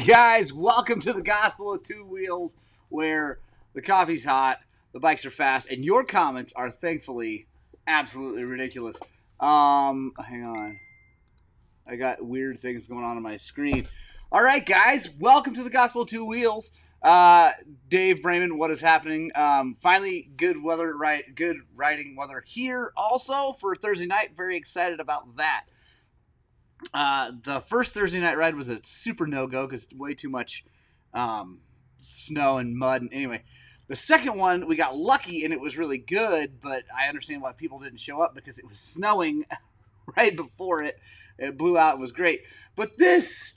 guys, welcome to the Gospel of Two Wheels, where the coffee's hot, the bikes are fast, and your comments are thankfully absolutely ridiculous. Hang on. I got weird things going on my screen. All right, guys, welcome to the Gospel of Two Wheels. Dave Brayman, what is happening? Finally, good riding weather here also for Thursday night. Very excited about that. The first Thursday night ride was a super no-go because way too much snow and mud. And anyway, the second one, we got lucky and it was really good, but I understand why people didn't show up because it was snowing right before it. It blew out. It was great. But this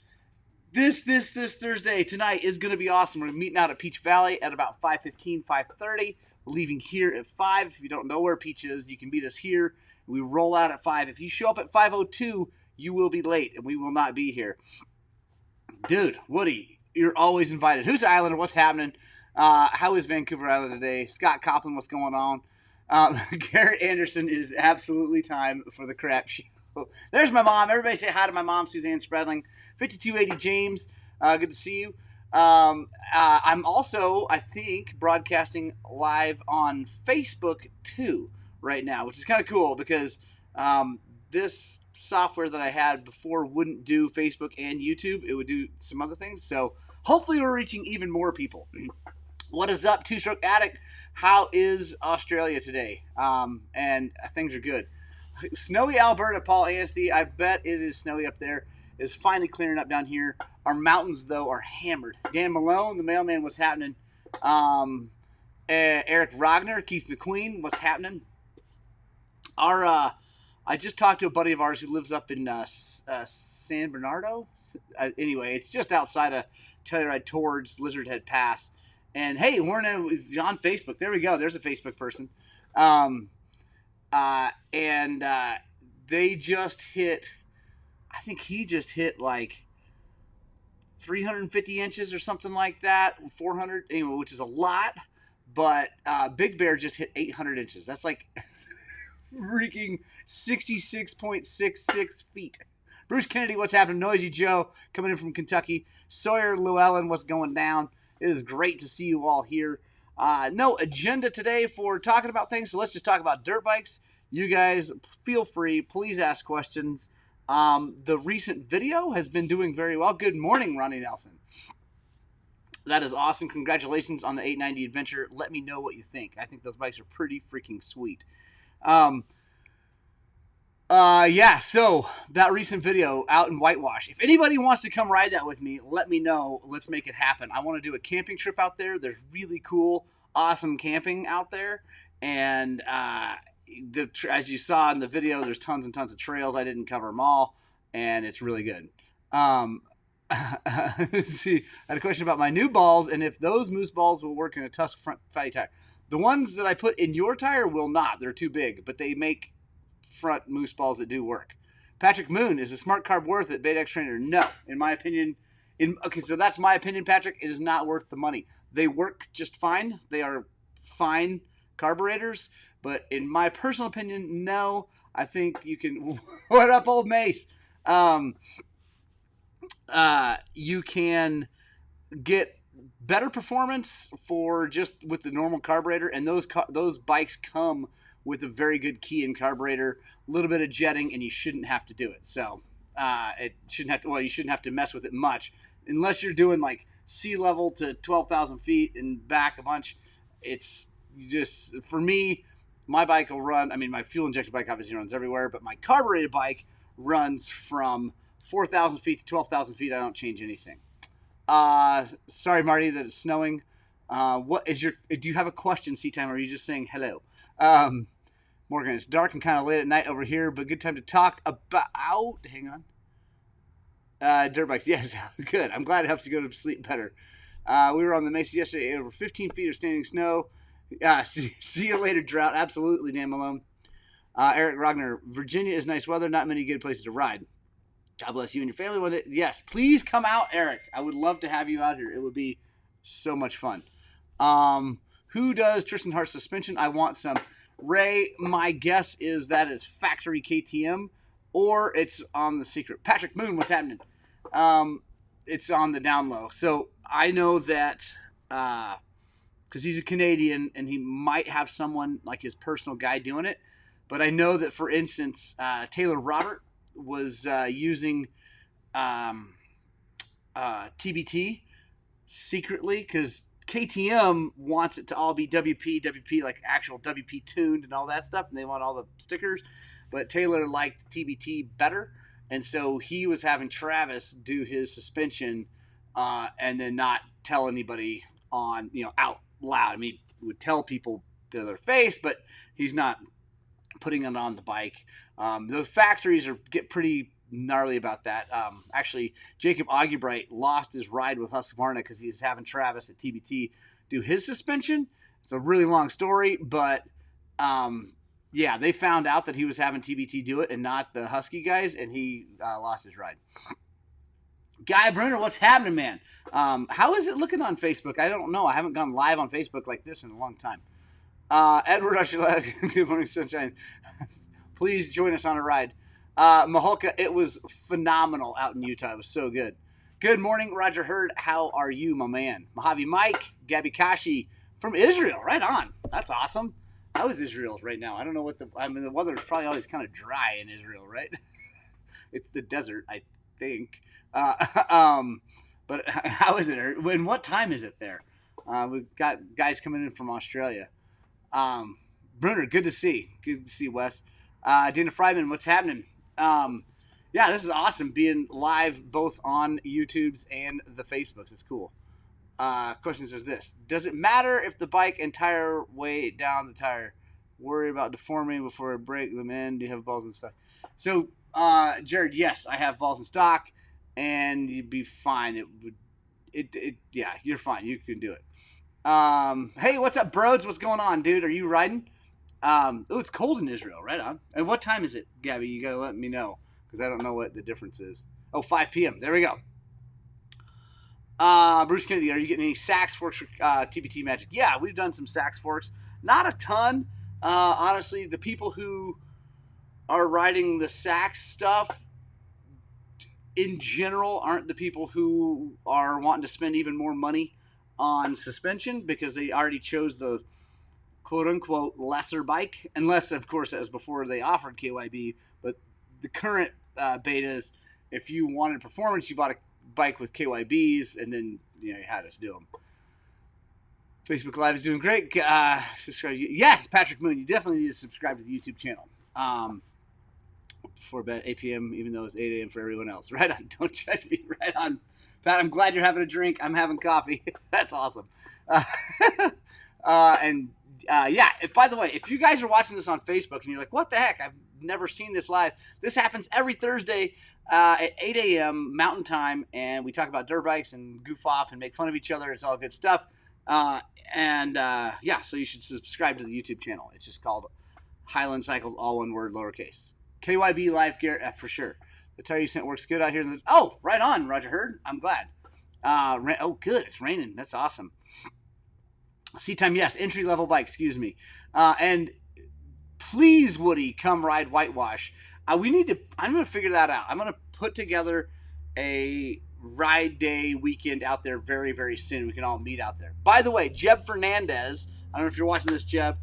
Thursday tonight is going to be awesome. We're meeting out at Peach Valley at about 5:15, 5:30. We're leaving here at 5. If you don't know where Peach is, you can meet us here. We roll out at 5. If you show up at 5:02, you will be late, and we will not be here. Dude, Woody, you're always invited. Who's Islander? What's happening? How is Vancouver Island today? Scott Copland, what's going on? Garrett Anderson, it is absolutely time for the crap show. There's my mom. Everybody say hi to my mom, Suzanne Spreadling. 5280 James, good to see you. I'm also, I think, broadcasting live on Facebook, too, right now, which is kind of cool because this software that I had before wouldn't do Facebook and YouTube. It would do some other things. So hopefully we're reaching even more people. What is up, Two Stroke Addict? How is Australia today? And things are good. Snowy Alberta, Paul Anstey. I bet it is snowy up there. It's finally clearing up down here. Our mountains, though, are hammered. Dan Malone, the mailman, what's happening? Eric Rogner, Keith McQueen, what's happening? I just talked to a buddy of ours who lives up in San Bernardo. Anyway, it's just outside of Telluride towards Lizard Head Pass. And, hey, we're on Facebook. There we go. There's a Facebook person. They just hit, I think he just hit like 350 inches or something like that, 400, anyway, which is a lot. But Big Bear just hit 800 inches. That's like freaking 66.66 feet. Bruce Kennedy, what's happening? Noisy Joe coming in from Kentucky. Sawyer Llewellyn, what's going down? It is great to see you all here. No agenda today for talking about things, so let's just talk about dirt bikes. You guys, feel free. Please ask questions. The recent video has been doing very well. Good morning, Ronnie Nelson. That is awesome. Congratulations on the 890 Adventure. Let me know what you think. I think those bikes are pretty freaking sweet. Yeah, so that recent video out in Whitewash. If anybody wants to come ride that with me, let me know. Let's make it happen. I want to do a camping trip out there. There's really cool, awesome camping out there. And as you saw in the video, there's tons and tons of trails. I didn't cover them all, and it's really good. Let's see, I had a question about my new balls and if those moose balls will work in a Tusk front fatty tire. The ones that I put in your tire will not. They're too big, but they make front moose balls that do work. Patrick Moon, is a smart carb worth it? Beta X Trainer, no. In my opinion, okay, so that's my opinion, Patrick. It is not worth the money. They work just fine. They are fine carburetors, but in my personal opinion, no. I think you can. What up, old Mace? You can get better performance for just with the normal carburetor, and those bikes come with a very good key and carburetor, a little bit of jetting, and you shouldn't have to do it. So you shouldn't have to mess with it much unless you're doing like sea level to 12,000 feet and back a bunch. It's just, for me, my bike will run. I mean, my fuel injected bike obviously runs everywhere, but my carbureted bike runs from 4,000 feet to 12,000 feet. I don't change anything. Sorry, Marty, that it's snowing. Do you have a question, C-Time, or are you just saying hello? Morgan, it's dark and kind of late at night over here, but good time to talk about, hang on. Dirt bikes, yes, good. I'm glad it helps you go to sleep better. We were on the Mesa yesterday, over 15 feet of standing snow. See you later, Drought. Absolutely, Dan Malone. Eric Rogner, Virginia is nice weather, not many good places to ride. God bless you and your family one day. Yes, please come out, Eric. I would love to have you out here. It would be so much fun. Who does Tristan Hart suspension? I want some. Ray, my guess is that is factory KTM, or it's on the secret. Patrick Moon, what's happening? it's on the down low. So I know that because he's a Canadian and he might have someone like his personal guy doing it. But I know that, for instance, Taylor Robert was using TBT secretly because KTM wants it to all be WP, like actual WP tuned and all that stuff, and they want all the stickers. But Taylor liked TBT better, and so he was having Travis do his suspension and then not tell anybody out loud. I mean, he would tell people to their face, but he's not putting it on the bike. The factories get pretty gnarly about that. Actually, Jacob Augubright lost his ride with Husqvarna because he was having Travis at TBT do his suspension. It's a really long story, but they found out that he was having TBT do it and not the Husky guys, and he lost his ride. Guy Brunner, what's happening, man? How is it looking on Facebook? I don't know. I haven't gone live on Facebook like this in a long time. Edward Usherlad, good morning, sunshine. Please join us on a ride. Maholka, it was phenomenal out in Utah. It was so good. Good morning, Roger Hurd. How are you, my man? Mojave Mike, Gabby Kashi from Israel. Right on. That's awesome. How is Israel right now? I don't know the weather is probably always kind of dry in Israel, right? It's the desert, I think. But how is it? And what time is it there? We've got guys coming in from Australia. Brunner, good to see. Good to see, Wes. Dana Fryman, what's happening? This is awesome being live both on YouTube's and the Facebooks. It's cool. Questions are this. Does it matter if the bike entire way down the tire? Worry about deforming before I break them in? Do you have balls in stock? So, Jared, yes, I have balls in stock, and you'd be fine. You're fine. You can do it. Hey, what's up, Broads? What's going on, dude? Are you riding? It's cold in Israel. Right on. And what time is it, Gabby? You gotta let me know because I don't know what the difference is. 5 p.m. There we go. Bruce Kennedy, are you getting any sax forks for TBT Magic? Yeah, we've done some sax forks. Not a ton. Honestly, the people who are riding the sax stuff in general aren't the people who are wanting to spend even more money on suspension because they already chose the quote-unquote lesser bike, unless, of course, that was before they offered KYB. But the current betas, if you wanted performance, you bought a bike with KYBs, and then you had us do them. Facebook Live is doing great. Subscribe. Yes, Patrick Moon, you definitely need to subscribe to the YouTube channel. Before bed, 8 p.m., even though it's 8 a.m. for everyone else. Right on. Don't judge me. Right on. Pat, I'm glad you're having a drink. I'm having coffee. That's awesome. By the way, if you guys are watching this on Facebook and you're like, what the heck? I've never seen this live. This happens every Thursday at 8 a.m. Mountain Time, and we talk about dirt bikes and goof off and make fun of each other. It's all good stuff. So you should subscribe to the YouTube channel. It's just called Highland Cycles, all one word, lowercase. KYB Life Gear, for sure. The tire you sent works good out here. Right on, Roger Hurd. I'm glad. Good. It's raining. That's awesome. Seat time, yes. Entry-level bike, excuse me. And please, Woody, come ride Whitewash. I'm going to figure that out. I'm going to put together a ride day weekend out there very, very soon. We can all meet out there. By the way, Jeb Fernandez, I don't know if you're watching this, Jeb,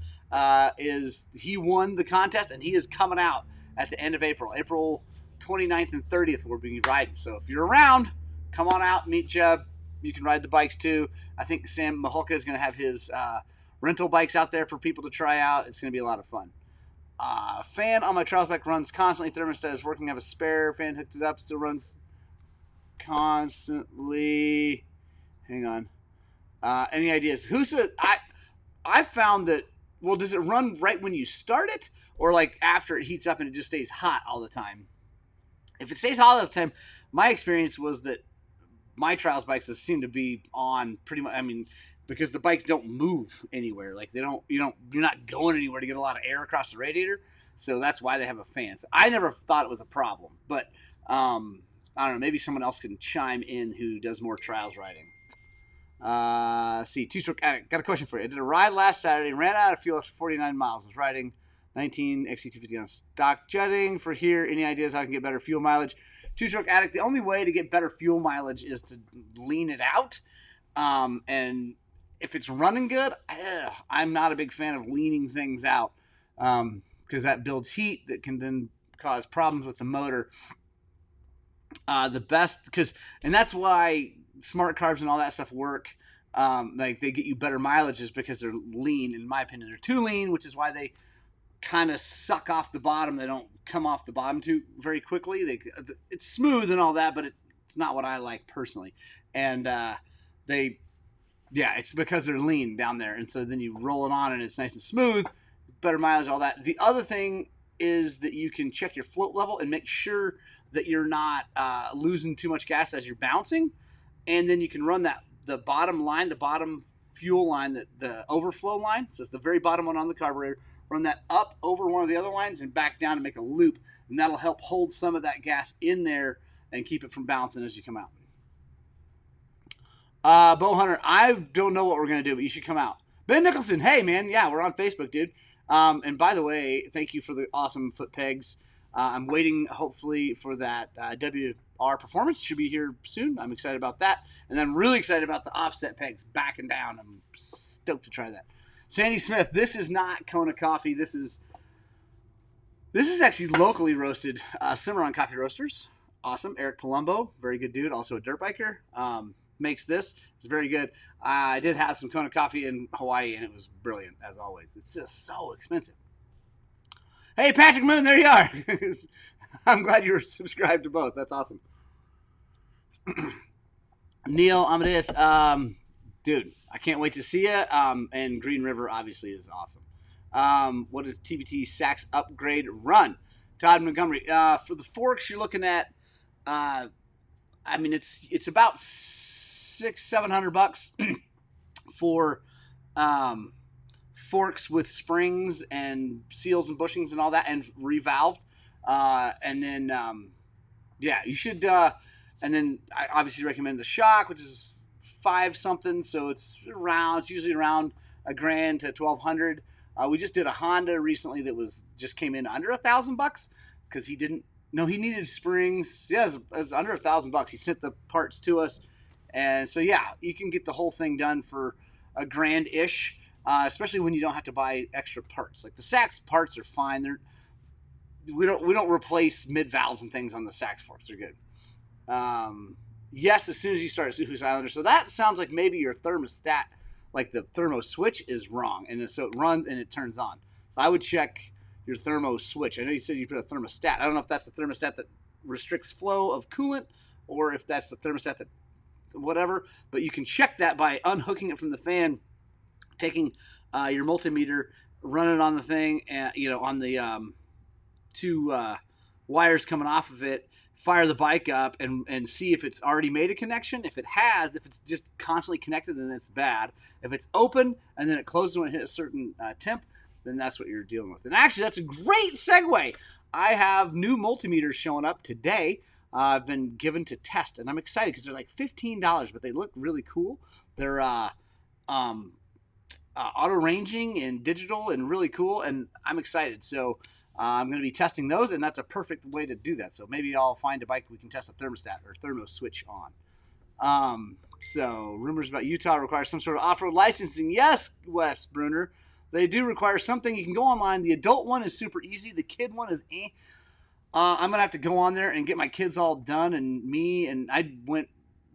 he won the contest, and he is coming out at the end of April. April 29th and 30th, we'll be riding. So if you're around, come on out, meet Jeb. You can ride the bikes too. I think Sam Maholka is going to have his rental bikes out there for people to try out. It's going to be a lot of fun. Fan on my trials bike runs constantly. Thermostat is working. I have a spare fan hooked it up. Still runs constantly. Hang on. Any ideas? Who said? I found that. Well, does it run right when you start it, or like after it heats up and it just stays hot all the time? If it stays hot all the time, my experience was that my trials bikes seem to be on pretty much. I mean, because the bikes don't move anywhere. Like you're not going anywhere to get a lot of air across the radiator. So that's why they have a fan. So I never thought it was a problem, but I don't know. Maybe someone else can chime in who does more trials riding. Two-stroke addict. Got a question for you. I did a ride last Saturday and ran out of fuel after 49 miles. Was riding 19 XC250 on stock jetting for here. Any ideas how I can get better fuel mileage? Two-stroke addict, the only way to get better fuel mileage is to lean it out. And if it's running good, I'm not a big fan of leaning things out because that builds heat that can then cause problems with the motor. The best, and that's why smart carbs and all that stuff work. Like they get you better mileage is because they're lean. In my opinion, they're too lean, which is why they kind of suck off the bottom. They don't come off the bottom too very quickly. It's smooth and all that, but it's not what I like personally. And it's because they're lean down there. And so then you roll it on and it's nice and smooth, better mileage, all that. The other thing is that you can check your float level and make sure that you're not losing too much gas as you're bouncing. And then you can run the bottom line, the bottom fuel line, the overflow line. So it's the very bottom one on the carburetor. Run that up over one of the other lines and back down and make a loop. And that'll help hold some of that gas in there and keep it from bouncing as you come out. Bow Hunter, I don't know what we're going to do, but you should come out. Ben Nicholson, hey, man. Yeah, we're on Facebook, dude. And by the way, thank you for the awesome foot pegs. I'm waiting, hopefully, for that WR performance. Should be here soon. I'm excited about that. And I'm really excited about the offset pegs back and down. I'm stoked to try that. Sandy Smith, this is not Kona coffee. This is actually locally roasted Cimarron Coffee Roasters. Awesome. Eric Palumbo, very good dude, also a dirt biker. Makes this. It's very good. I did have some Kona coffee in Hawaii, and it was brilliant, as always. It's just so expensive. Hey, Patrick Moon, there you are. I'm glad you were subscribed to both. That's awesome. Neil Amadeus, dude, I can't wait to see you. And Green River, obviously, is awesome. What is TBT Sachs upgrade run? Todd Montgomery. For the forks, you're looking at, it's about $600-700 for forks with springs and seals and bushings and all that, and revalved. And then, you should. And then I obviously recommend the shock, which is $5 something. So it's usually around $1,000 to $1,200. We just did a Honda recently that just came in under $1,000 because he needed springs. Yeah, it was under $1,000. He sent the parts to us. And so, yeah, you can get the whole thing done for $1,000-ish, especially when you don't have to buy extra parts. Like the Sachs parts are fine. We don't replace mid valves and things on the Sachs forks. They're good. Yes, as soon as you start Suhu Islander. So that sounds like maybe your thermostat, like the thermo switch, is wrong, and so it runs and it turns on. So I would check your thermo switch. I know you said you put a thermostat. I don't know if that's the thermostat that restricts flow of coolant, or if that's the thermostat that whatever, but you can check that by unhooking it from the fan, taking your multimeter, run it on the thing, and on the two wires coming off of it, fire the bike up and see if it's already made a connection. If it has, if it's just constantly connected, then it's bad. If it's open and then it closes when it hits a certain temp, then that's what you're dealing with. And actually, that's a great segue. I have new multimeters showing up today. I've been given to test, and I'm excited because they're like $15, but they look really cool. They're auto ranging and digital and really cool, and I'm excited. So I'm going to be testing those, and that's a perfect way to do that. So maybe I'll find a bike we can test a thermostat or thermo switch on. So rumors about Utah require some sort of off-road licensing. Yes, Wes Bruner, they do require something. You can go online. The adult one is super easy. The kid one is I'm going to have to go on there and get my kids all done, and I went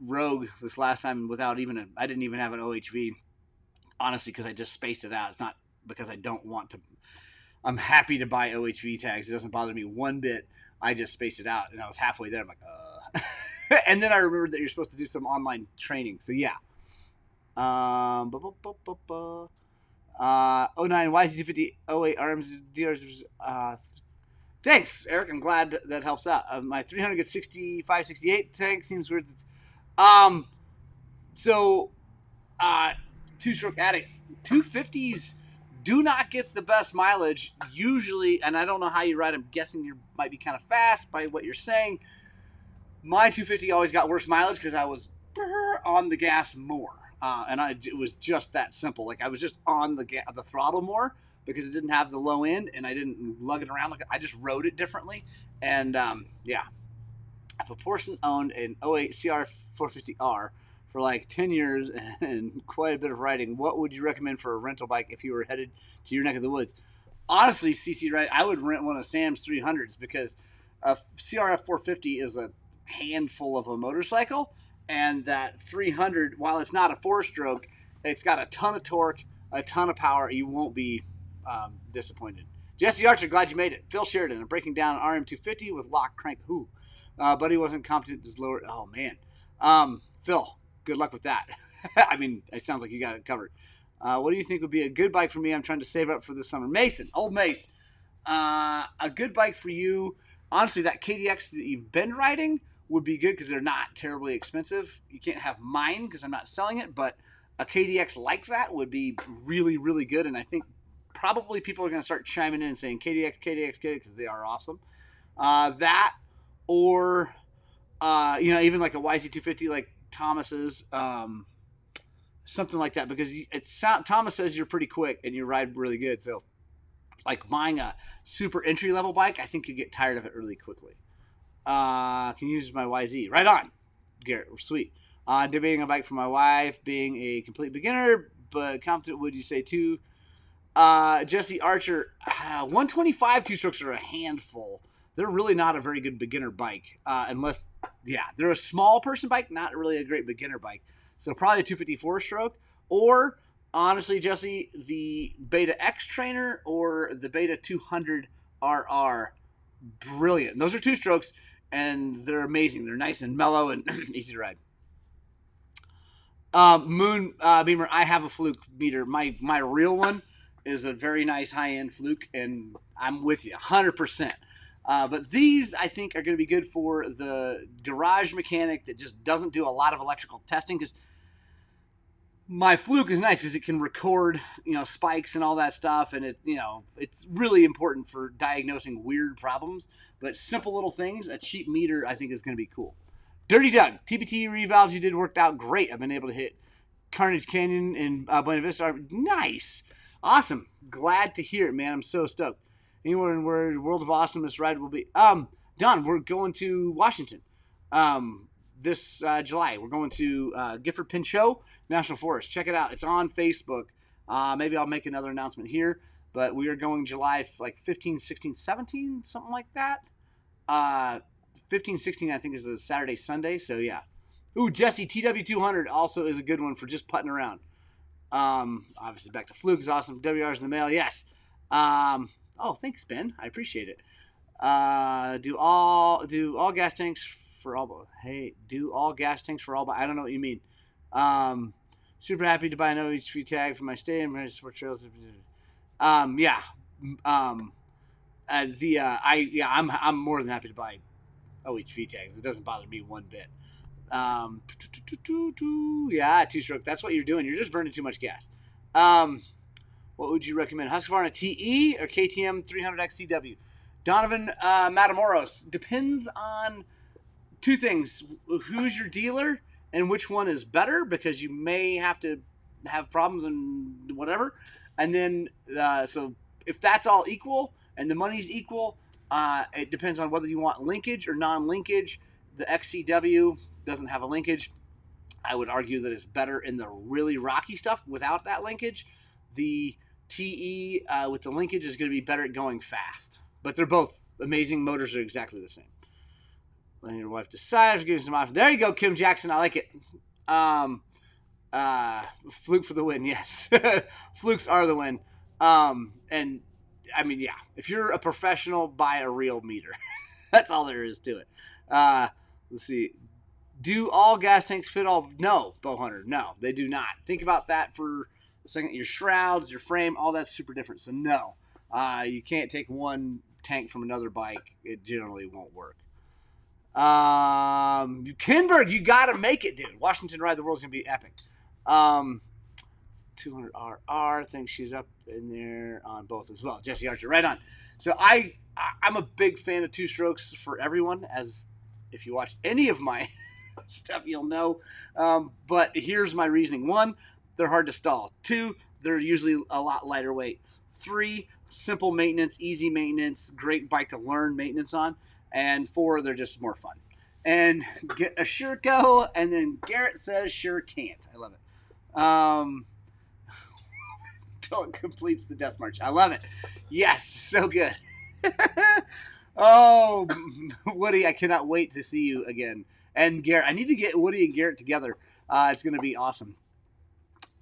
rogue this last time without I didn't even have an OHV, honestly, because I just spaced it out. It's not because I don't want to. I'm happy to buy OHV tags. It doesn't bother me one bit. I just spaced it out, and I was halfway there. I'm like, and then I remembered that you're supposed to do some online training. So, yeah. 09 YZ250 08 RMs dealers. Thanks, Eric. I'm glad that helps out. My 300 gets 65, 68 tank seems weird. Two-stroke addict. 250s do not get the best mileage usually, and I don't know how you ride. I'm guessing you might be kind of fast by what you're saying. My 250 always got worse mileage because I was on the gas more, it was just that simple. Like I was just on the throttle more because it didn't have the low end, and I didn't lug it around. I just rode it differently, and yeah. If a person owned an '08 CR 450R for like 10 years and quite a bit of riding, what would you recommend for a rental bike if you were headed to your neck of the woods? Honestly, CC, right, I would rent one of Sam's 300s because a CRF 450 is a handful of a motorcycle, and that 300, while it's not a four-stroke, it's got a ton of torque, a ton of power. You won't be disappointed. Jesse Archer, glad you made it. Phil Sheridan, I'm breaking down an RM250 with lock crank. Who? But he wasn't competent. Just lower. Oh man, Phil, good luck with that. I mean, it sounds like you got it covered. What do you think would be a good bike for me? I'm trying to save up for this summer. Mason, old Mace, a good bike for you. Honestly, that KDX that you've been riding would be good because they're not terribly expensive. You can't have mine because I'm not selling it, but a KDX like that would be really, really good. And I think probably people are going to start chiming in and saying KDX, KDX, KDX because they are awesome. That or even like a YZ250 like Thomas's, something like that, because Thomas says you're pretty quick and you ride really good. So like buying a super entry level bike, I think you get tired of it really quickly. Can you use my YZ? Right on, Garrett. Sweet. Debating a bike for my wife, being a complete beginner but competent. Would you say too? Jesse Archer, 125 two-strokes are a handful. They're really not a very good beginner bike, unless, they're a small person bike, not really a great beginner bike. So probably a 254-stroke, or honestly, Jesse, the Beta X Trainer or the Beta 200 RR, brilliant. Those are two-strokes, and they're amazing. They're nice and mellow and easy to ride. Moon Beamer, I have a Fluke meter. My real one is a very nice high-end Fluke, and I'm with you 100%. But these, I think, are going to be good for the garage mechanic that just doesn't do a lot of electrical testing, because my Fluke is nice because it can record, spikes and all that stuff, and it's really important for diagnosing weird problems. But simple little things, a cheap meter, I think, is going to be cool. Dirty Doug, TBT revalves you did worked out great. I've been able to hit Carnage Canyon in Buena Vista. Nice. Awesome. Glad to hear it, man. I'm so stoked. Anywhere in where World of Awesomeness ride will be. Don, we're going to Washington this July. We're going to Gifford Pinchot National Forest. Check it out. It's on Facebook. Maybe I'll make another announcement here. But we are going July 15, 16, 17, something like that. 15, 16, I think, is the Saturday, Sunday. So, yeah. Ooh, Jesse, TW200 also is a good one for just putting around. Obviously, back to Fluke is awesome. WR's in the mail. Yes. Oh, thanks, Ben. I appreciate it. Do all gas tanks for all? Hey, do all gas tanks for all? I don't know what you mean. Super happy to buy an OHV tag for my stay and my support trails. I'm more than happy to buy OHV tags. It doesn't bother me one bit. Two-stroke. That's what you're doing. You're just burning too much gas. What would you recommend? Husqvarna TE or KTM 300X CW? Donovan Matamoros. Depends on two things. Who's your dealer and which one is better, because you may have to have problems and whatever. And then, so if that's all equal and the money's equal, it depends on whether you want linkage or non-linkage. The XCW doesn't have a linkage. I would argue that it's better in the really rocky stuff without that linkage. The TE with the linkage is going to be better at going fast. But they're both amazing. Motors are exactly the same. Letting your wife decide. Give you some options. There you go, Kim Jackson. I like it. Fluke for the win. Yes. Flukes are the win. And I mean, yeah, if you're a professional, buy a real meter. That's all there is to it. Let's see. Do all gas tanks fit all? No, bow hunter. No, they do not. Think about that for a second. Your shrouds, your frame, all that's super different. So no, you can't take one tank from another bike. It generally won't work. Kinberg, you got to make it, dude. Washington Ride the World is going to be epic. 200RR, think she's up in there on both as well. Jesse Archer, right on. So I'm a big fan of two strokes for everyone, as if you watch any of my stuff, you'll know. But here's my reasoning. 1, they're hard to stall. 2, they're usually a lot lighter weight. 3, simple maintenance, easy maintenance, great bike to learn maintenance on. And 4, they're just more fun. and get a sure go. And then Garrett says sure can't. I love it. Until it completes the death march. I love it. Yes, so good. Oh, Woody, I cannot wait to see you again. And Garrett, I need to get Woody and Garrett together. It's going to be awesome.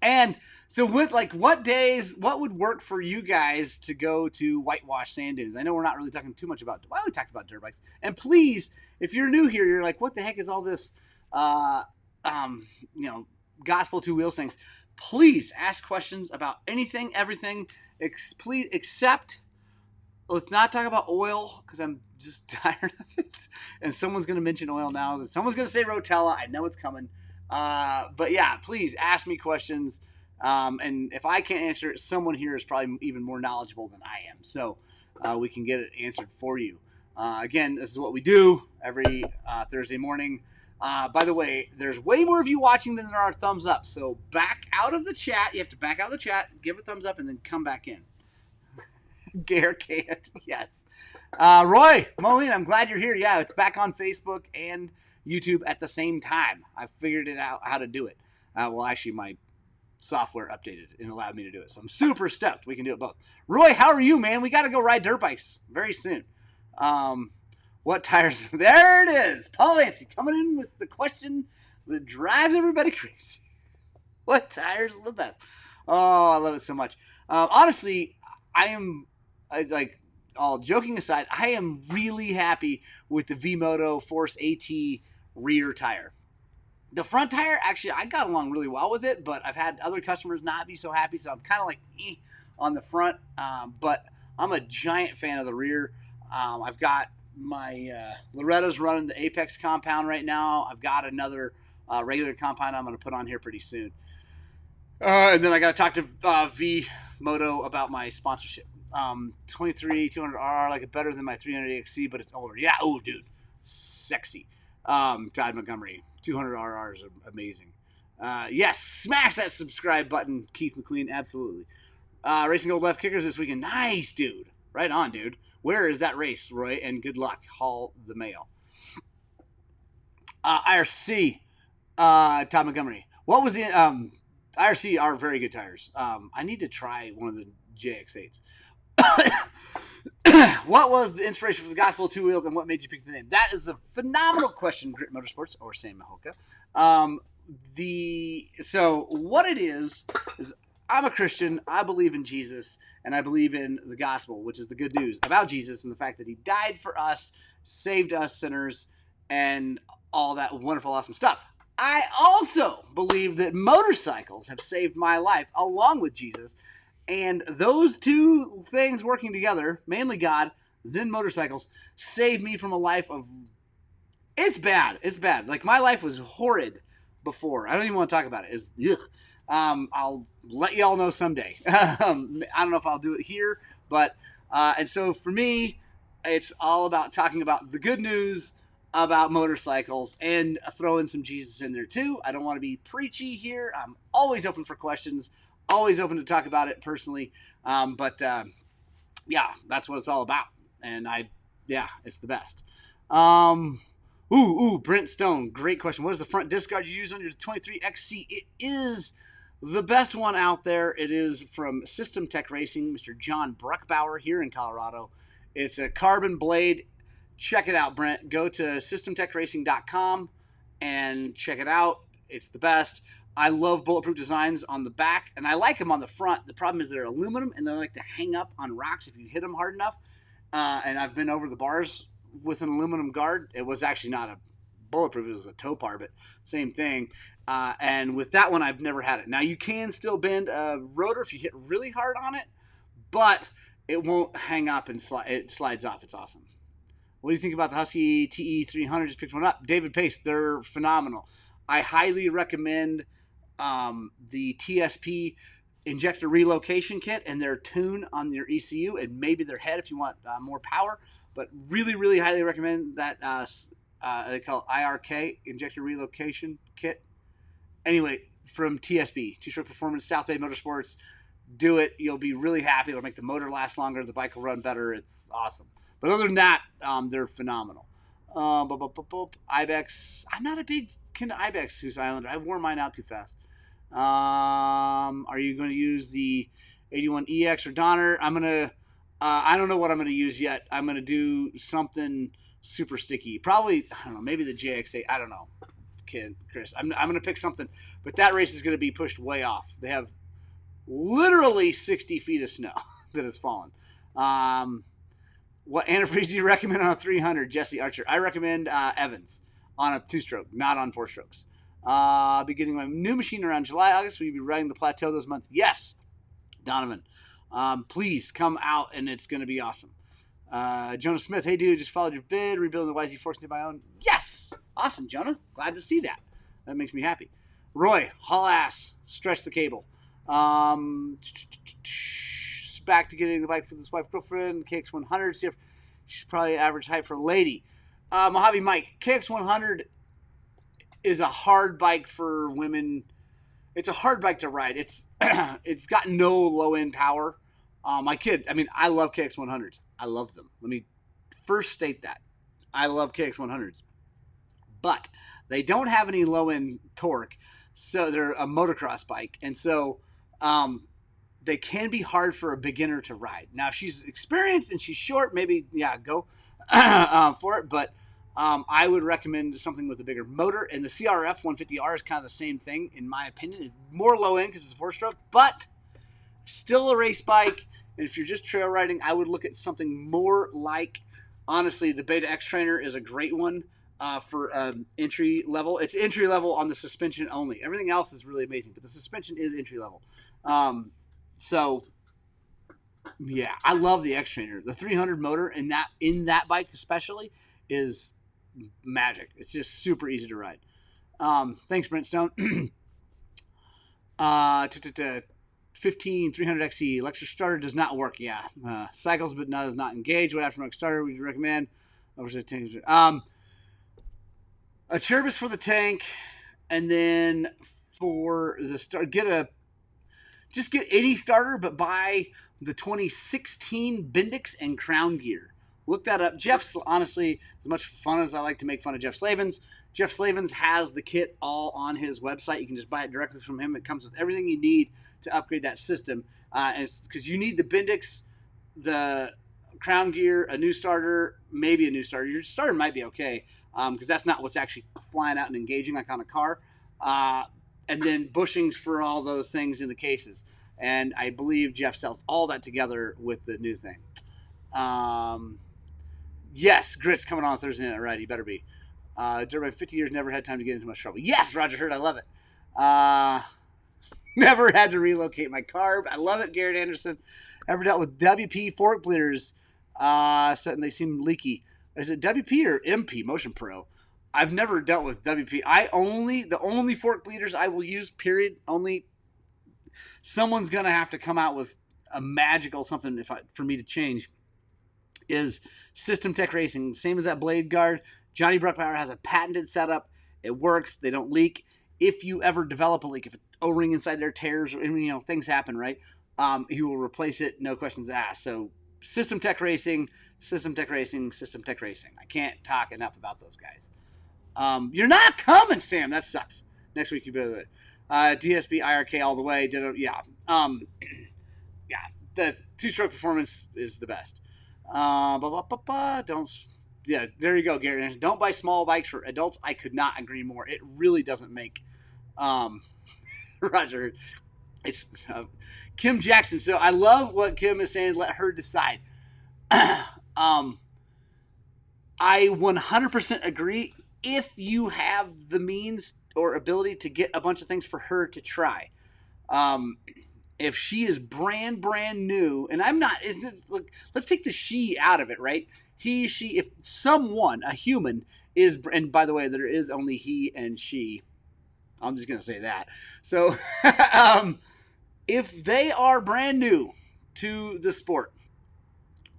And so, what days, what would work for you guys to go to whitewash sand dunes? I know we're not really talking too much about. Well, we talked about dirt bikes. And please, if you're new here, you're like, what the heck is all this? Uh, gospel two wheels things. Please ask questions about anything, everything. Please, except let's not talk about oil because I'm just tired of it. And someone's going to mention oil now. Someone's going to say Rotella. I know it's coming. But yeah, please ask me questions. And if I can't answer it, someone here is probably even more knowledgeable than I am. So we can get it answered for you. Again, this is what we do every Thursday morning. By the way, there's way more of you watching than there are thumbs up. So back out of the chat. You have to back out of the chat, give a thumbs up, and then come back in. Gare can't. Yes. Roy Moline, I'm glad you're here. Yeah, it's back on Facebook and YouTube at the same time. I figured it out how to do it. Well, actually, my software updated and allowed me to do it. So I'm super stoked. We can do it both. Roy, how are you, man? We got to go ride dirt bikes very soon. What tires? There it is. Paul Yancey coming in with the question that drives everybody crazy. What tires are the best? Oh, I love it so much. Honestly, all joking aside, I am really happy with the V-Moto Force AT rear tire. The front tire, actually, I got along really well with it, but I've had other customers not be so happy, so I'm kind of like on the front, but I'm a giant fan of the rear. I've got my Loretta's running the Apex compound right now. I've got another regular compound I'm going to put on here pretty soon. And then I got to talk to V-Moto about my sponsorship. 23 200RR, like it better than my 300 XC, but it's older. Yeah, oh, dude, sexy. Todd Montgomery, 200RR is amazing. Yes, smash that subscribe button, Keith McQueen, absolutely. Racing Gold Left Kickers this weekend. Nice, dude. Right on, dude. Where is that race, Roy? And good luck. Haul the mail. IRC, Todd Montgomery. What was the IRC are very good tires. I need to try one of the JX8s. What was the inspiration for the Gospel of Two Wheels and what made you pick the name? That is a phenomenal question, Grit Motorsports or Sam Mahoka. So what it is I'm a Christian, I believe in Jesus, and I believe in the gospel, which is the good news about Jesus and the fact that he died for us, saved us sinners, and all that wonderful, awesome stuff. I also believe that motorcycles have saved my life along with Jesus. And those two things working together, mainly God, then motorcycles, saved me from a life of... It's bad. It's bad. Like, my life was horrid before. I don't even want to talk about it. It's, ugh. I'll let y'all know someday. I don't know if I'll do it here, but... and so, for me, it's all about talking about the good news about motorcycles and throwing some Jesus in there, too. I don't want to be preachy here. I'm always open for questions. Always open to talk about it personally. Yeah, that's what it's all about. And it's the best. Brent Stone, great question. What is the front disc guard you use on your 23XC? It is the best one out there. It is from System Tech Racing, Mr. John Bruckbauer here in Colorado. It's a carbon blade. Check it out, Brent. Go to systemtechracing.com and check it out. It's the best. I love bulletproof designs on the back, and I like them on the front. The problem is they're aluminum, and they like to hang up on rocks if you hit them hard enough. And I've been over the bars with an aluminum guard. It was actually not a bulletproof. It was a Topar, but same thing. And with that one, I've never had it. Now, you can still bend a rotor if you hit really hard on it, but it won't hang up and it slides off. It's awesome. What do you think about the Husky TE300? Just picked one up. David Pace, they're phenomenal. I highly recommend the TSP injector relocation kit and their tune on your ECU and maybe their head if you want more power. But really, really highly recommend that they call it IRK, injector relocation kit. Anyway, from TSP, Two Stroke Performance, South Bay Motorsports. Do it. You'll be really happy. It'll make the motor last longer. The bike will run better. It's awesome. But other than that, they're phenomenal. Ibex. I'm not a big kind of Ibex who's Islander. I've worn mine out too fast. Are you going to use the 81EX or Donner? I'm going to, I don't know what I'm going to use yet. I'm going to do something super sticky. Probably, I don't know, maybe the JX8. I don't know, kid, Chris. I'm going to pick something, but that race is going to be pushed way off. They have literally 60 feet of snow that has fallen. What antifreeze do you recommend on a 300, Jesse Archer? I recommend Evans on a 2-stroke, not on 4 strokes. Be getting my new machine around July, August. Will you be riding the plateau those months? Yes, Donovan. Please come out, and it's going to be awesome. Jonah Smith, hey dude, just followed your vid, rebuilding the YZ4 into my own. Yes, awesome, Jonah. Glad to see that. That makes me happy. Roy, haul ass, stretch the cable. Back to getting the bike for this wife girlfriend. KX100. See if she's probably average height for a lady. Mojave Mike, KX100 is a hard bike for women. It's a hard bike to ride. It's got no low end power. I love KX100s. I love them. Let me first state that I love KX100s, but they don't have any low end torque. So they're a motocross bike, and so they can be hard for a beginner to ride. Now, if she's experienced and she's short, maybe, go for it. But I would recommend something with a bigger motor. And the CRF 150R is kind of the same thing, in my opinion. It's more low end because it's a 4-stroke, but still a race bike. And if you're just trail riding, I would look at something more like, honestly, the Beta X Trainer is a great one for entry level. It's entry level on the suspension only. Everything else is really amazing, but the suspension is entry level. So, yeah, I love the X Trainer. The 300 motor in that bike especially is magic. It's just super easy to ride. Thanks, Brent Stone. 15 300XE electric starter does not work. Yeah, cycles but does not engage. What aftermarket starter would you recommend? A Cherbis for the tank, and then for the start, just get any starter, but buy the 2016 Bendix and Crown Gear. Look that up. Jeff's, honestly, as much fun as I like to make fun of Jeff Slavens, Jeff Slavens has the kit all on his website. You can just buy it directly from him. It comes with everything you need to upgrade that system. Because you need the Bendix, the Crown Gear, a new starter, maybe a new starter. Your starter might be okay, because that's not what's actually flying out and engaging like on a car. And then bushings for all those things in the cases. And I believe Jeff sells all that together with the new thing. Yes, Grit's coming on Thursday night. Right, he better be. Dirt 50 years, never had time to get into much trouble. Yes, Roger Hurd, I love it. Never had to relocate my carb. I love it, Garrett Anderson. Ever dealt with WP fork bleeders? They seem leaky. Is it WP or MP, Motion Pro? I've never dealt with WP. The only fork bleeders I will use, period, only someone's going to have to come out with a magical something for me to change, is System Tech Racing. Same as that Blade Guard. Johnny Bruckbauer has a patented setup. It works. They don't leak. If you ever develop a leak, if an O-ring inside there tears, or things happen, right? He will replace it, no questions asked. So System Tech Racing, System Tech Racing, System Tech Racing. I can't talk enough about those guys. You're not coming, Sam. That sucks. Next week you better do it. DSB IRK all the way. Yeah. The 2-stroke performance is the best. There you go, Gary. Don't buy small bikes for adults. I could not agree more. It really doesn't make. Roger, it's Kim Jackson. So I love what Kim is saying. Let her decide. I 100% agree. If you have the means or ability to get a bunch of things for her to try, if she is brand new, and I'm not, let's take the she out of it, right? He, she, if someone, a human, is, and by the way, there is only he and she. I'm just going to say that. So, if they are brand new to the sport,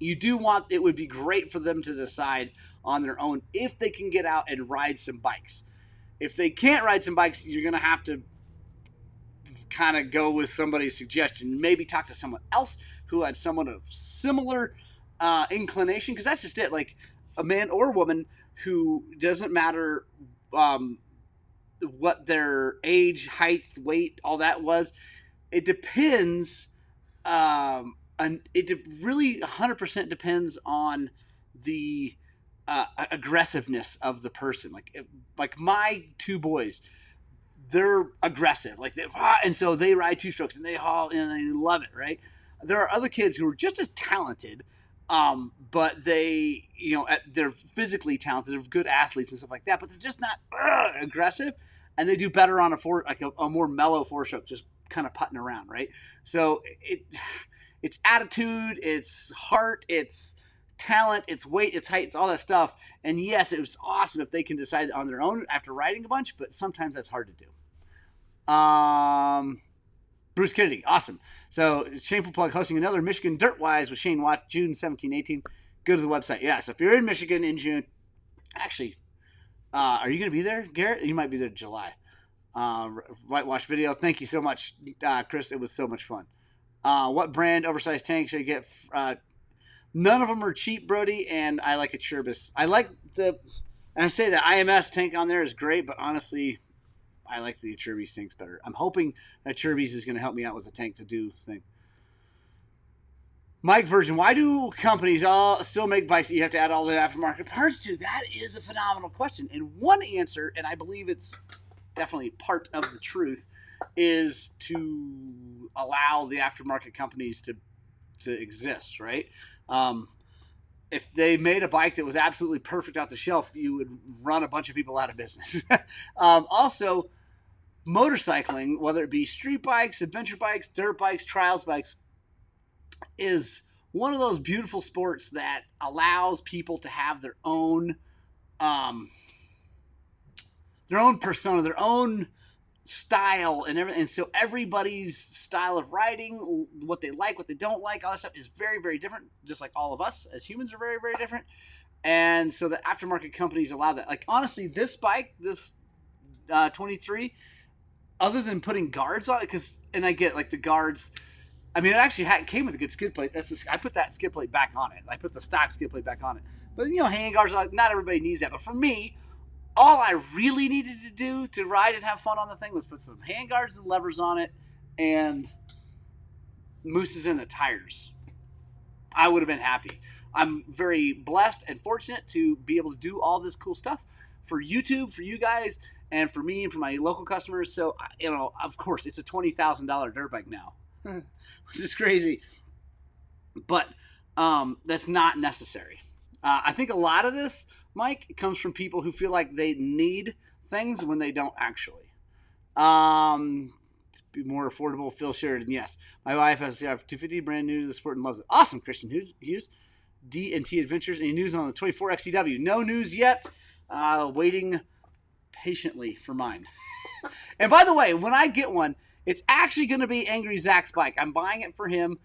it would be great for them to decide on their own if they can get out and ride some bikes. If they can't ride some bikes, you're going to have to kind of go with somebody's suggestion. Maybe talk to someone else who had somewhat of similar inclination, because that's just it. Like, a man or woman who doesn't matter um, what their age, height, weight, all that was. It depends. Really 100% depends on the aggressiveness of the person. Like my two boys, they're aggressive, and so they ride two strokes and they haul and they love it, right? There are other kids who are just as talented, but they're physically talented, they're good athletes and stuff like that, but they're just not aggressive, and they do better on a more mellow four stroke, just kind of putting around, right? So it's attitude, it's heart, it's talent, it's weight, it's height, it's all that stuff. And yes, it was awesome if they can decide on their own after riding a bunch, but sometimes that's hard to do. Bruce Kennedy, awesome. So shameful plug, hosting another Michigan DIRTWISE with Shane Watts, June 17, 18. Go to the website. Yeah, so if you're in Michigan in June, actually, are you going to be there, Garrett? You might be there in July. Whitewash video. Thank you so much, Chris. It was so much fun. What brand oversized tank should I get? None of them are cheap, Brody, and I like a Cherbis. And I say the IMS tank on there is great, but honestly, I like the Cherbis tanks better. I'm hoping that Cherbis is going to help me out with the tank to do thing. Mike Virgin, why do companies all still make bikes that you have to add all the aftermarket parts to? That is a phenomenal question. And one answer, and I believe it's definitely part of the truth, is to allow the aftermarket companies to exist, right? If they made a bike that was absolutely perfect off the shelf, you would run a bunch of people out of business. Also, motorcycling, whether it be street bikes, adventure bikes, dirt bikes, trials bikes, is one of those beautiful sports that allows people to have their own persona, their own style and everything. And so everybody's style of riding, what they like, what they don't like, all that stuff is very, very different, just like all of us as humans are very, very different. And so the aftermarket companies allow that. Like, honestly, this bike, this 23, other than putting guards on it, and I get like the guards, I mean, it actually came with a good skid plate. I put that skid plate back on it. I put the stock skid plate back on it. But, hanging guards, not everybody needs that. But for me, all I really needed to do to ride and have fun on the thing was put some hand guards and levers on it and mooses in the tires. I would have been happy. I'm very blessed and fortunate to be able to do all this cool stuff for YouTube, for you guys, and for me and for my local customers. So, of course, it's a $20,000 dirt bike now, which is crazy. But that's not necessary. I think a lot of this, Mike, comes from people who feel like they need things when they don't actually. To be more affordable, Phil Sheridan, yes. My wife has the F250, brand new to the sport, and loves it. Awesome, Christian Hughes. D&T Adventures. Any news on the 24 XCW? No news yet. Waiting patiently for mine. And by the way, when I get one, it's actually going to be Angry Zach's bike. I'm buying it for him.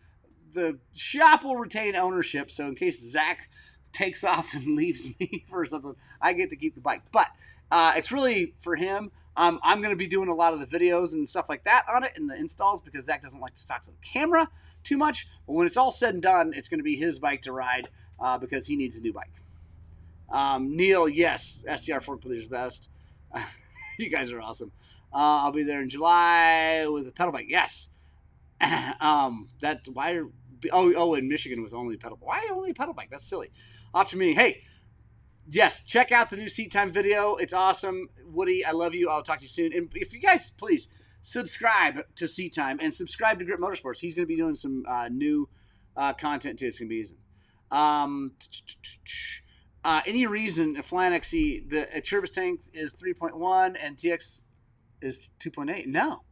The shop will retain ownership, so in case Zach takes off and leaves me for something, I get to keep the bike. But it's really for him. I'm going to be doing a lot of the videos and stuff like that on it and the installs because Zach doesn't like to talk to the camera too much. But when it's all said and done, it's going to be his bike to ride because he needs a new bike. Neil, yes, STR fork player's best. You guys are awesome. I'll be there in July with a pedal bike. Yes. In Michigan with only pedal. Why only pedal bike? That's silly. After meeting, hey, yes, check out the new Seat Time video. It's awesome. Woody, I love you. I'll talk to you soon. And if you guys, please, subscribe to Seat Time and subscribe to Grip Motorsports. He's going to be doing some new content, too. It's going to be easy. Any reason Flying XC, the Cherbis tank is 3.1 and TX is 2.8? No.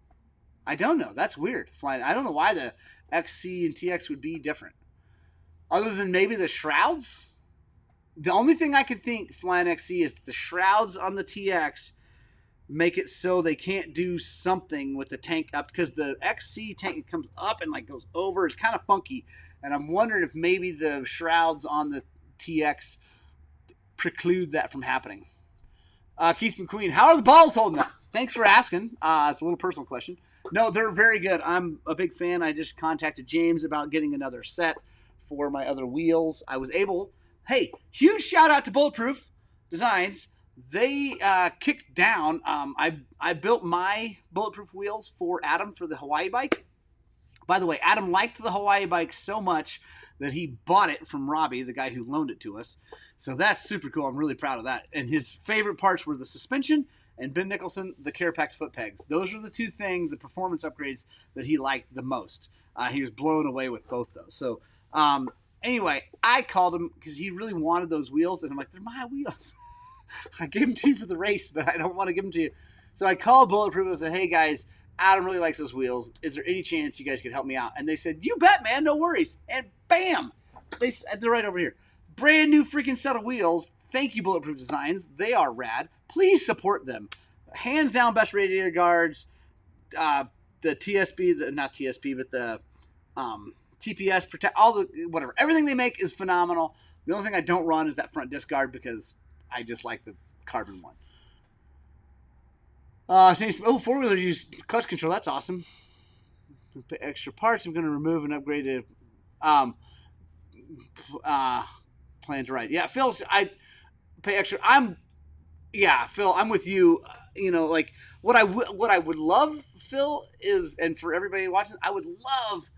I don't know. That's weird. Flying. I don't know why the XC and TX would be different. Other than maybe the shrouds? The only thing I could think, Flying XC, is the shrouds on the TX make it so they can't do something with the tank up, because the XC tank comes up and like goes over. It's kind of funky, and I'm wondering if maybe the shrouds on the TX preclude that from happening. Keith McQueen, how are the balls holding up? Thanks for asking. It's a little personal question. No, they're very good. I'm a big fan. I just contacted James about getting another set for my other wheels. I was able hey, huge shout out to Bulletproof Designs. They kicked down. I built my Bulletproof wheels for Adam for the Hawaii bike. By the way, Adam liked the Hawaii bike so much that he bought it from Robbie, the guy who loaned it to us. So that's super cool. I'm really proud of that. And his favorite parts were the suspension and Ben Nicholson, the Carapax foot pegs. Those were the two things, the performance upgrades that he liked the most. He was blown away with both those. So anyway, I called him because he really wanted those wheels. And I'm like, they're my wheels. I gave them to you for the race, but I don't want to give them to you. So I called Bulletproof and said, hey, guys, Adam really likes those wheels. Is there any chance you guys could help me out? And they said, you bet, man. No worries. And bam, they're right over here. Brand new freaking set of wheels. Thank you, Bulletproof Designs. They are rad. Please support them. Hands down, best radiator guards. The TSP, not TSP, but the TPS, protect all the whatever. Everything they make is phenomenal. The only thing I don't run is that front disc guard because I just like the carbon one. Four-wheeler use clutch control. That's awesome. Extra parts. I'm going to remove and upgrade it. Plan to ride. Yeah, Phil. I pay extra. Phil. I'm with you. You know, like what I would love, Phil, is, and for everybody watching, I would love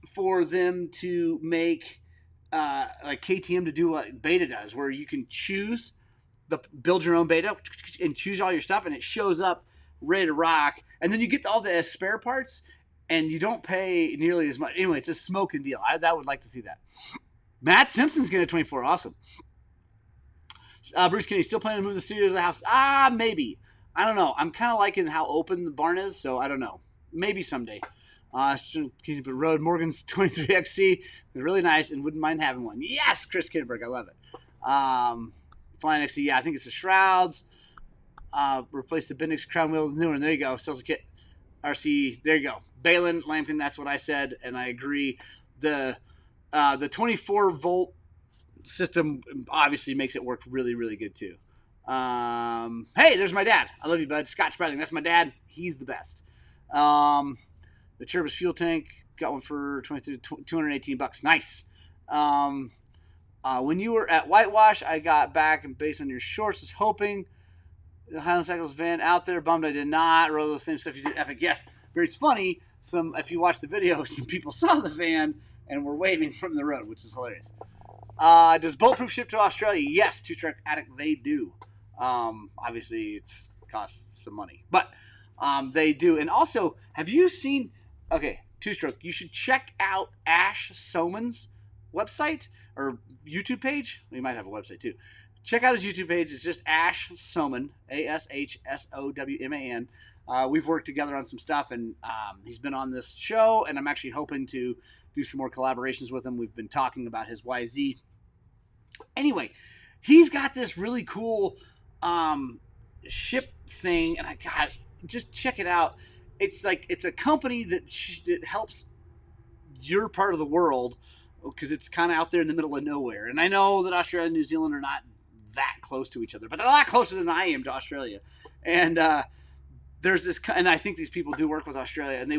for them to make like KTM to do what Beta does, where you can choose. Build your own beta and choose all your stuff, and it shows up ready to rock. And then you get all the spare parts, and you don't pay nearly as much. Anyway, it's a smoking deal. I would like to see that. Matt Simpson's getting a 24. Awesome. Bruce Kenny still planning to move the studio to the house? Maybe. I don't know. I'm kind of liking how open the barn is, so I don't know. Maybe someday. Road Morgan's 23XC. They're really nice and wouldn't mind having one. Yes, Chris Kidberg. I love it. Flying XC, yeah, I think it's the shrouds. Replace the Bendix crown wheel with the new one. There you go. Sells a kit. RC. There you go. Balin, Lampkin. That's what I said, and I agree. The 24 volt system obviously makes it work really, really good too. Hey, there's my dad. I love you, bud. Scott Spradling. That's my dad. He's the best. The Turbos fuel tank. Got one for $218. Nice. When you were at Whitewash, I got back and based on your shorts, was hoping the Highland Cycles van out there. Bummed I did not. Rode the same stuff you did. Epic. Yes. Very funny. If you watch the video, some people saw the van and were waving from the road, which is hilarious. Does Bulletproof ship to Australia? Yes. Two-Truck Attic, they do. Obviously, it costs some money. But they do. And also, have you seen... Okay, Two-Stroke. You should check out Ash Soman's website or YouTube page. We might have a website too. Check out his YouTube page. It's just Ash Soman, ASHSOWMAN. We've worked together on some stuff, and he's been on this show, and I'm actually hoping to do some more collaborations with him. We've been talking about his YZ. Anyway, he's got this really cool ship thing, and just check it out. It's like it's a company that helps your part of the world, because it's kind of out there in the middle of nowhere. And I know that Australia and New Zealand are not that close to each other, but they're a lot closer than I am to Australia. And there's this, and I think these people do work with Australia, and they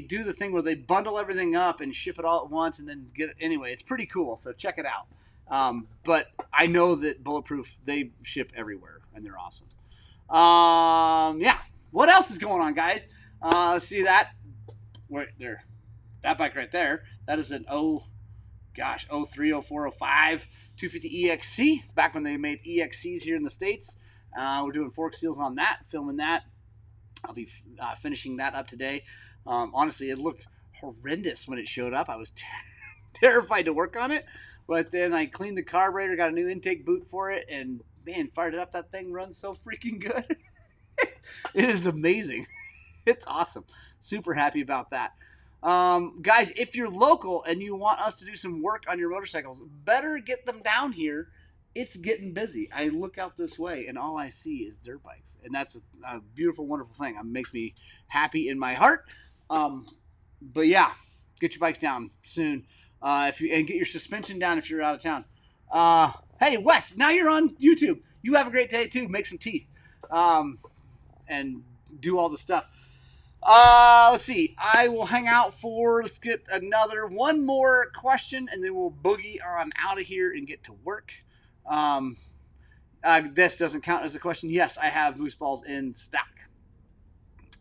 do the thing where they bundle everything up and ship it all at once and then get it. Anyway, it's pretty cool. So check it out. But I know that Bulletproof, they ship everywhere, and they're awesome. Yeah. What else is going on, guys? See that? Right there. That bike right there. That is an 03, 04, 05 250 EXC. Back when they made EXCs here in the States. We're doing fork seals on that, filming that. I'll be finishing that up today. Honestly, it looked horrendous when it showed up. I was terrified to work on it. But then I cleaned the carburetor, got a new intake boot for it, and man, fired it up. That thing runs so freaking good. It is amazing. It's awesome. Super happy about that. Guys, if you're local and you want us to do some work on your motorcycles, better get them down here. It's getting busy. I look out this way and all I see is dirt bikes. And that's a beautiful, wonderful thing. It makes me happy in my heart. But yeah, get your bikes down soon. And get your suspension down if you're out of town. Hey, Wes, now you're on YouTube. You have a great day too. Make some teeth. And do all the stuff. Let's see. I will hang out for, let's get one more question, and then we'll boogie on out of here and get to work. This doesn't count as a question. Yes, I have moose balls in stock,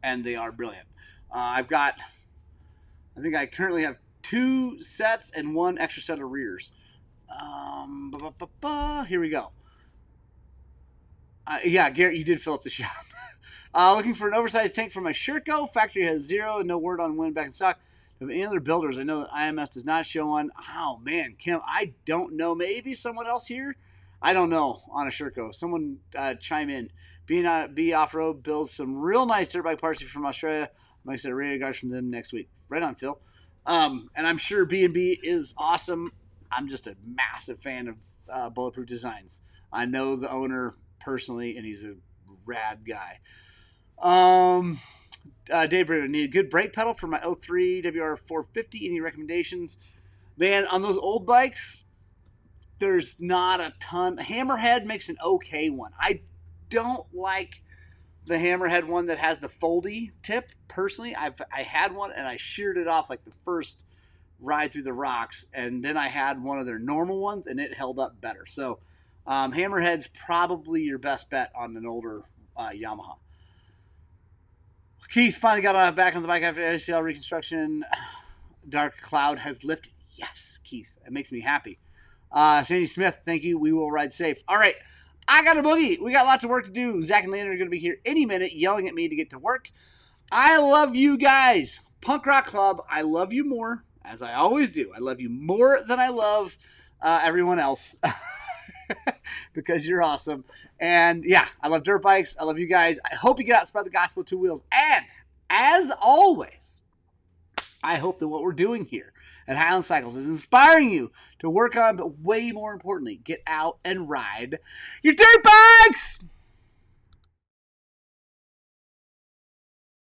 and they are brilliant. I think I currently have 2 sets and 1 extra set of rears. Here we go. Yeah, Garrett, you did fill up the shop. Looking for an oversized tank for my Sherco. Factory has 0 and no word on when back in stock. Have any other builders? I know that IMS does not show one. Oh, man, Kim, I don't know. Maybe someone else here? I don't know on a Sherco. Someone chime in. B Off-Road builds some real nice dirt bike parts from Australia. Like I said, radio guys from them next week. Right on, Phil. And I'm sure B&B is awesome. I'm just a massive fan of Bulletproof Designs. I know the owner personally, and he's a rad guy. Dave Britta, need a good brake pedal for my 03 WR450. Any recommendations? Man, on those old bikes, there's not a ton. Hammerhead makes an okay one. I don't like the Hammerhead one that has the foldy tip. Personally, I had one and I sheared it off like the first ride through the rocks, and then I had one of their normal ones and it held up better. So Hammerhead's probably your best bet on an older Yamaha. Keith finally got back on the bike after ACL reconstruction. Dark cloud has lifted. Yes, Keith. It makes me happy. Sandy Smith, thank you. We will ride safe. All right. I got a boogie. We got lots of work to do. Zach and Landon are going to be here any minute yelling at me to get to work. I love you guys. Punk Rock Club, I love you more, as I always do. I love you more than I love everyone else because you're awesome. And yeah, I love dirt bikes. I love you guys. I hope you get out and spread the gospel of 2 wheels. And as always, I hope that what we're doing here at Highland Cycles is inspiring you to work on, but way more importantly, get out and ride your dirt bikes!